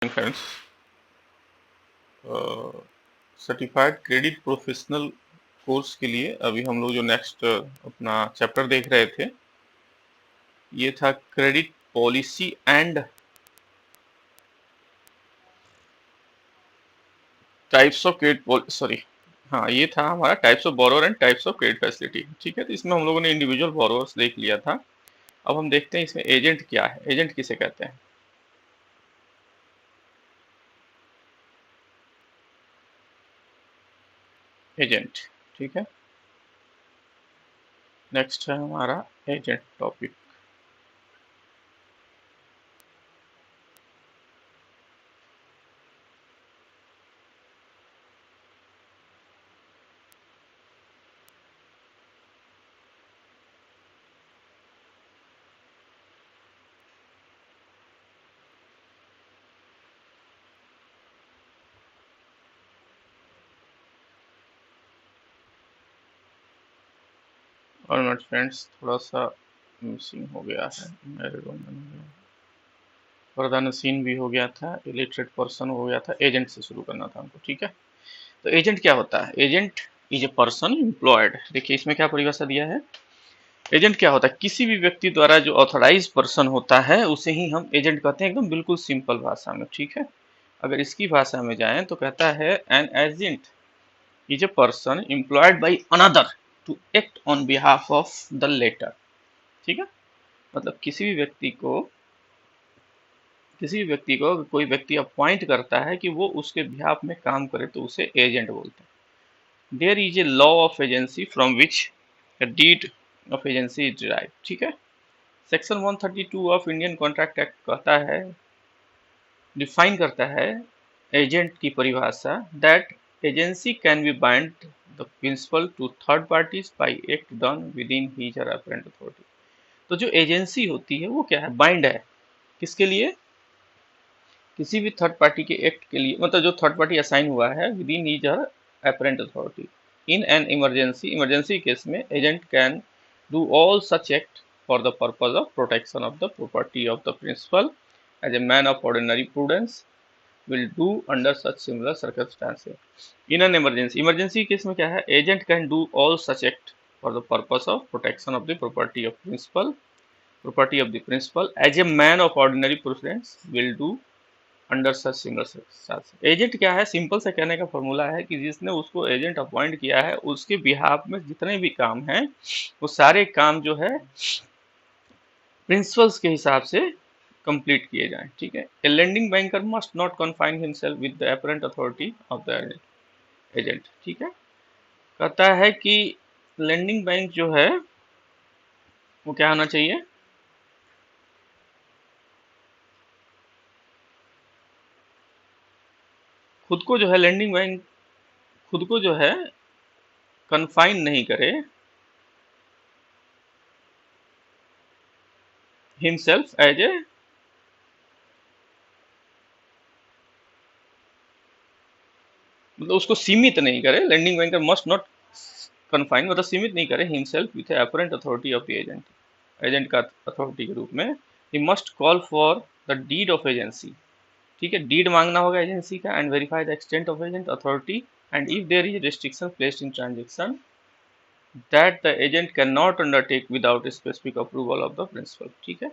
Friends, certified credit professional course के लिए अभी हम लोग जो नेक्स्ट अपना चैप्टर देख रहे थे ये था credit policy and types of credit sorry हाँ, ये था हमारा types of borrower and types of credit facility. ठीक है, तो इसमें हम लोगों ने इंडिविजुअल बोरोवर्स देख लिया था। अब हम देखते हैं इसमें एजेंट क्या है, एजेंट किसे कहते हैं। एजेंट, ठीक है, नेक्स्ट है हमारा एजेंट टॉपिक। और मेरे फ्रेंड्स, थोड़ा सा मिसिंग हो गया है, मेरे रूम में प्रधान सीन भी हो गया था, इलिटरेट पर्सन हो गया था, एजेंट से शुरू करना था हमको। ठीक है, तो एजेंट क्या होता है? Agent is a person employed. देखिए इसमें क्या परिभाषा दिया है। एजेंट क्या होता है? किसी भी व्यक्ति द्वारा जो ऑथराइज पर्सन होता है उसे ही हम एजेंट कहते हैं, एकदम बिल्कुल सिंपल भाषा में। ठीक है, अगर इसकी भाषा में जाएं तो कहता है an agent is a person employed by another to act on behalf of the latter. ठीक है, मतलब किसी भी व्यक्ति को अगर कोई व्यक्ति अपॉइंट करता है कि वो उसके बिहाफ में काम करे तो उसे एजेंट बोलते हैं। There is a law of agency from which a deed of agency is derived। ठीक है, section 132 of Indian contract act कहता है, डिफाइन करता है एजेंट की परिभाषा, that agency can be bind the principal to third parties by act done within his और apparent authority. तो जो एजेंसी होती है वो क्या है? बाइंड है किसके लिए? किसी भी थर्ड पार्टी के एक्ट के लिए, मतलब जो थर्ड पार्टी असाइन हुआ है विद इन हीज और apparent authority. In an emergency case में agent can do all such act for the purpose of protection of the property of the principal as a man of ordinary prudence will do under such similar circumstances in an emergency case में क्या है? agent can do all such act for the purpose of protection of the property of the principal as a man of ordinary prudence will do under such single circumstance. Agent क्या है? Simple से कहने का formula है कि जिसने उसको agent appoint किया है उसके बिहाफ में जितने भी काम हैं वो सारे काम जो है प्रिंसिपल्स के हिसाब से कंप्लीट किए जाएं। ठीक है, a lending banker must not confine himself with the apparent authority of the agent. ठीक है, कहता है कि लेंडिंग बैंक जो है वो क्या होना चाहिए? खुद को जो है लेंडिंग बैंक खुद को जो है कन्फाइन नहीं करे हिमसेल्फ एज ए, मतलब उसको सीमित नहीं करे। Lending banker must not confine मतलब सीमित नहीं करे himself with apparent authority of the agent का अथॉरिटी के रूप में। He must call for the deed of agency. ठीक है, डीड मांगना होगा एजेंसी का, and verify the extent of agent authority, and if there is restriction placed in transaction that the agent can not undertake without specific approval of the principal. ठीक है,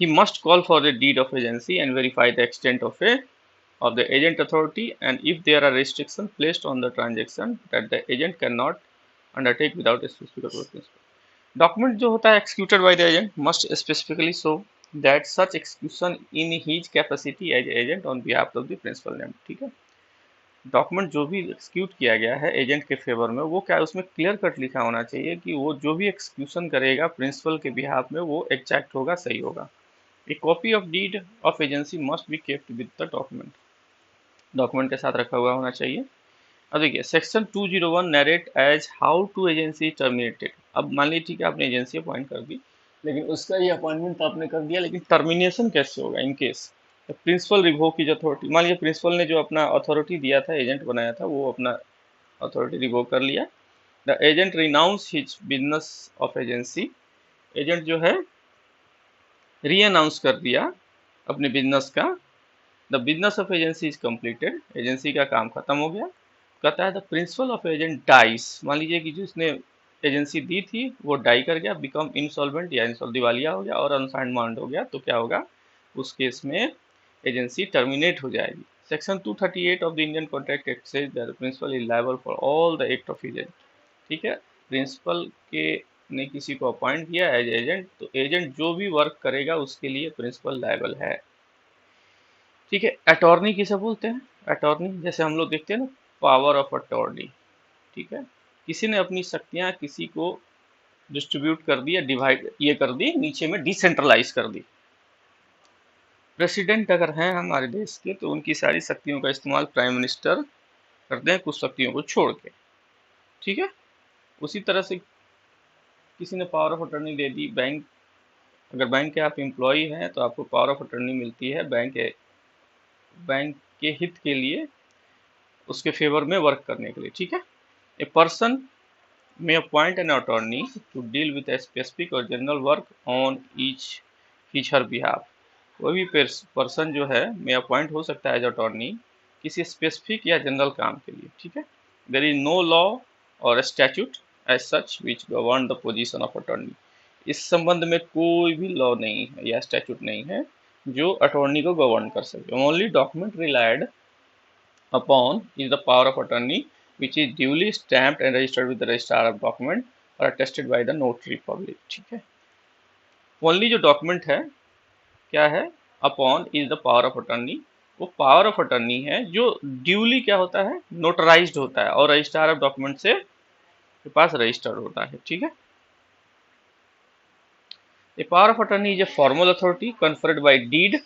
he must call for the deed of agency and verify the extent of the agent authority, and if there are restrictions placed on the transaction that the agent cannot undertake without a specific approval। Document जो होता है executed by the agent must specifically show that such execution in his capacity as agent on behalf of the principal name. ठीक है, document जो भी execute किया गया है एजेंट के फेवर में वो क्या है, उसमें क्लियर कट लिखा होना चाहिए कि वो जो भी एक्सिक्यूशन करेगा प्रिंसिपल के बिहाफ में वो एग्जैक्ट होगा, सही होगा। A copy of deed of agency must be kept with the document। Document के साथ रखा हुआ होना चाहिए। अब देखिए section 201 narrate as how to agency terminated. अब मान लीजिए ठीक है आपने एजेंसी अपॉइंट कर दी, लेकिन उसका ये अपॉइंटमेंट तो आपने कर दिया, लेकिन टर्मिनेशन कैसे होगा in case principal revoke his authority. मान लीजिए प्रिंसिपल ने जो अपना अथॉरिटी दिया था, एजेंट बनाया था, वो अपना अथॉरिटी रिवोक कर लिया। The agent renounce his business of agency. Agent जो है री अनाउंस कर दिया अपने बिजनेस का the business of agency is completed, agency का काम खत्म हो गया। कहता है the principle of agent dice, मान लीजिए कि जिसने एजेंसी दी थी वो डाई कर गया, बिकम इंसॉल्वेंट या दिवालिया हो गया और अनसाइंड हो गया, तो क्या होगा उस केस में एजेंसी टर्मिनेट हो जाएगी। Section 238 of the Indian contract act says that the principal is liable for all the act of agent. ठीक है, प्रिंसिपल के ने किसी को अपॉइंट किया एज एजेंट, तो एजेंट जो भी वर्क करेगा उसके लिए प्रिंसिपल लायबल है। ठीक है, अटॉर्नी किसे बोलते हैं? अटॉर्नी जैसे हम लोग देखते हैं ना, पावर ऑफ अटॉर्नी। ठीक है, किसी ने अपनी शक्तियां किसी को डिस्ट्रीब्यूट कर दी या डिवाइड ये कर दी, नीचे में डिसेंट्रलाइज कर दी। प्रेसिडेंट अगर हैं हमारे देश के तो उनकी सारी शक्तियों का इस्तेमाल प्राइम मिनिस्टर करते हैं, कुछ शक्तियों को छोड़ के। ठीक है, उसी तरह से किसी ने power of attorney they the, bank, अगर बैंक के आप एम्प्लॉय हैं तो आपको पावर ऑफ अटॉर्नी मिलती है बैंक के हित के लिए, उसके फेवर में वर्क करने के लिए। ठीक है, a person may appoint an attorney to deal with a specific or general work on his her behalf। कोई भी पर्सन जो है may appoint हो सकता है एज अटॉर्नी किसी स्पेसिफिक या जनरल काम के लिए। ठीक है, there is no law or statute as such which govern the position of attorney. इस संबंध में कोई भी लॉ नहीं है या स्टैट्यूट नहीं है जो अटॉर्नी को गवर्न कर सके। Only document relied upon is the power of attorney, which is duly stamped and registered with the registrar of document or attested by the notary public। ठीक है, ओनली जो डॉक्यूमेंट है क्या है, upon is the power of attorney, वो power of attorney है जो duly क्या होता है, नोटराइज्ड होता है और रजिस्ट्रार ऑफ डॉक्यूमेंट से के पास रजिस्टर्ड होता है। ठीक है, a power of attorney is a formal authority conferred by deed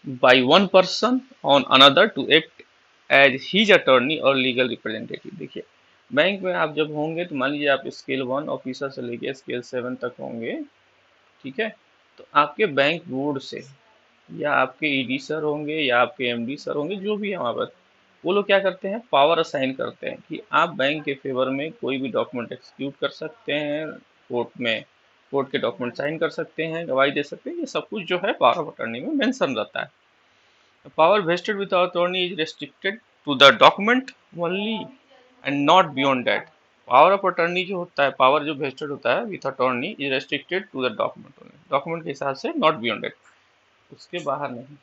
by one person on another to act as his attorney और लीगल रिप्रेजेंटेटिव। देखिए, बैंक में आप जब होंगे तो मान लीजिए आप स्केल 1 ऑफिसर से लेके स्केल 7 तक होंगे। ठीक है, तो आपके बैंक बोर्ड से या आपके ईडी सर होंगे या आपके एमडी सर होंगे, जो भी है वहाँ पर, वो लोग क्या करते हैं, पावर असाइन करते हैं कि आप बैंक के फेवर में कोई भी डॉक्यूमेंट एक्सिक्यूट कर सकते हैं, कोर्ट में कोर्ट के डॉक्यूमेंट साइन कर सकते हैं, गवाही दे सकते हैं, ये सब कुछ जो है पावर ऑफ अटर्नी में मेंशन रहता है। The power vested with the attorney is restricted to the document only and not beyond that। Power of attorney जो होता है, पावर जो वेस्टेड होता है with attorney is restricted to the document only, document के हिसाब से, नॉट बियॉन्ड दैट, उसके बाहर नहीं।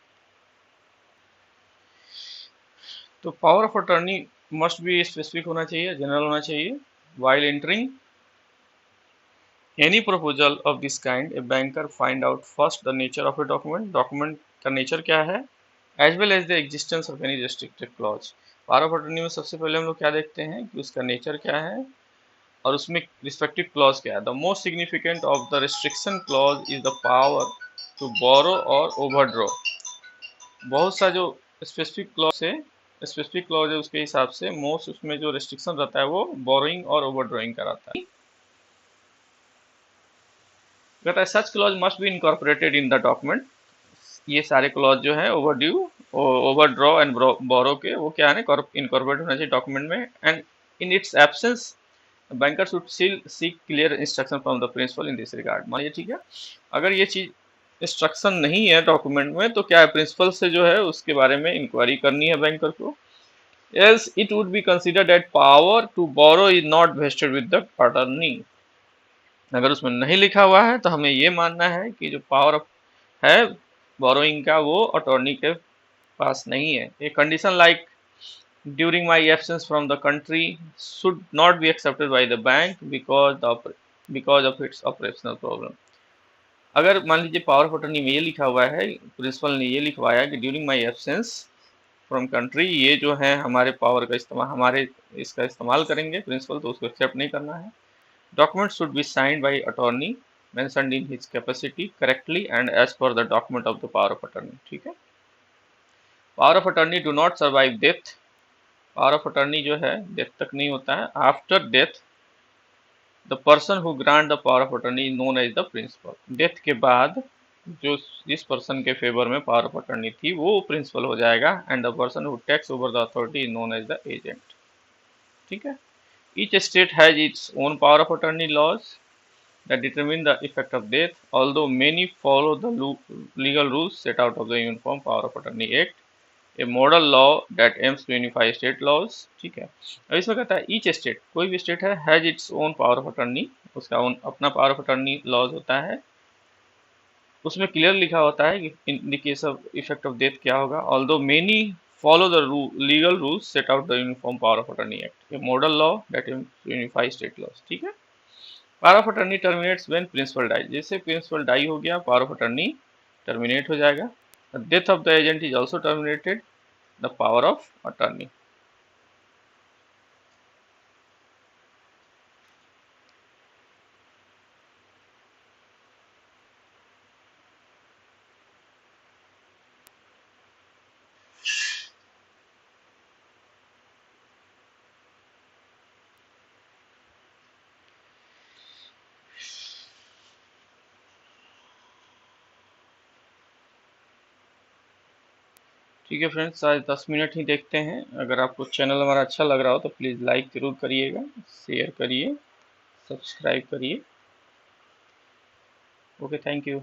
तो power of attorney must be specific होना चाहिए, जनरल होना चाहिए। While entering any proposal of this kind a banker find out first the nature of a document, document का नेचर क्या है, as well as the existence of any restricted clause. Power of attorney में सबसे पहले हम लोग क्या देखते हैं कि उसका नेचर क्या है और उसमें रिस्पेक्टिव क्लॉज क्या है। The most significant of the restriction clause is the power to borrow or overdraw. बहुत सा जो स्पेसिफिक क्लॉज है, स्पेसिफिक क्लॉज है उसके हिसाब से मोस्ट उसमें जो रिस्ट्रिक्शन रहता है वो बोरोइंग और ओवरड्रॉइंग का रहता है। कहता है such clause must be incorporated in the document. ये सारे क्लॉज जो है ओवरड्यू, ओवरड्रॉ एंड बोरो के, वो क्या है, इनकॉर्पोरेट होना चाहिए डॉक्यूमेंट में। And in its absence banker should seek clear instruction from the principal in this regard. मानिए, ठीक है, अगर ये चीज इंस्ट्रक्शन नहीं है डॉक्यूमेंट में तो क्या है, प्रिंसिपल से जो है उसके बारे में इंक्वायरी करनी है बैंकर को। Else it would be considered that power to borrow is not vested with the attorney. अगर उसमें नहीं लिखा हुआ है तो हमें ये मानना है कि जो पावर है बोरोइंग का वो अटॉर्नी के पास नहीं है। A condition like during my absence from the country should not be accepted by the bank because of its operational problem. अगर मान लीजिए पावर ऑफ अटॉर्नी में ये लिखा हुआ है, प्रिंसिपल ने ये लिखवाया कि during my absence from country, ये जो है हमारे पावर का इस्तेमाल, हमारे इसका इस्तेमाल करेंगे प्रिंसिपल, तो उसको एक्सेप्ट नहीं करना है। Document should be signed by attorney mentioned in his capacity correctly and as per the document of the power of attorney। ठीक है, power of attorney do not survive death. Power of attorney जो है death तक नहीं होता है। After death the person who grant the power of attorney is known as the principal. Death के बाद जो जिस पर्सन के फेवर में पावर ऑफ अटर्नी थी वो प्रिंसिपल हो जाएगा। And the person who takes over the authority is known as the agent. ठीक है, each state has its own power of attorney laws that determine the effect of death, although many follow the legal rules set out of the Uniform Power of Attorney Act। A model law that aims to unify state laws, ठीक है। अब इसमें कहता है each state, कोई भी state है, has its own power of attorney, उसका ओन अपना पावर ऑफ अटर्नी लॉज होता है। उसमें क्लियर लिखा होता है कि in the case of effect of death क्या होगा। Although many follow the legal rules set out the uniform power of attorney act, a model law that unify state laws, ठीक है। Power of attorney terminates when principal die, जैसे principal die हो गया power of attorney terminate हो जाएगा। Death of the agent is also terminated the power of attorney. ठीक है friends, आज 10 मिनट ही देखते हैं। अगर आपको चैनल हमारा अच्छा लग रहा हो तो प्लीज़ लाइक ज़रूर करिएगा, शेयर करिए, सब्सक्राइब करिए। Okay, thank you.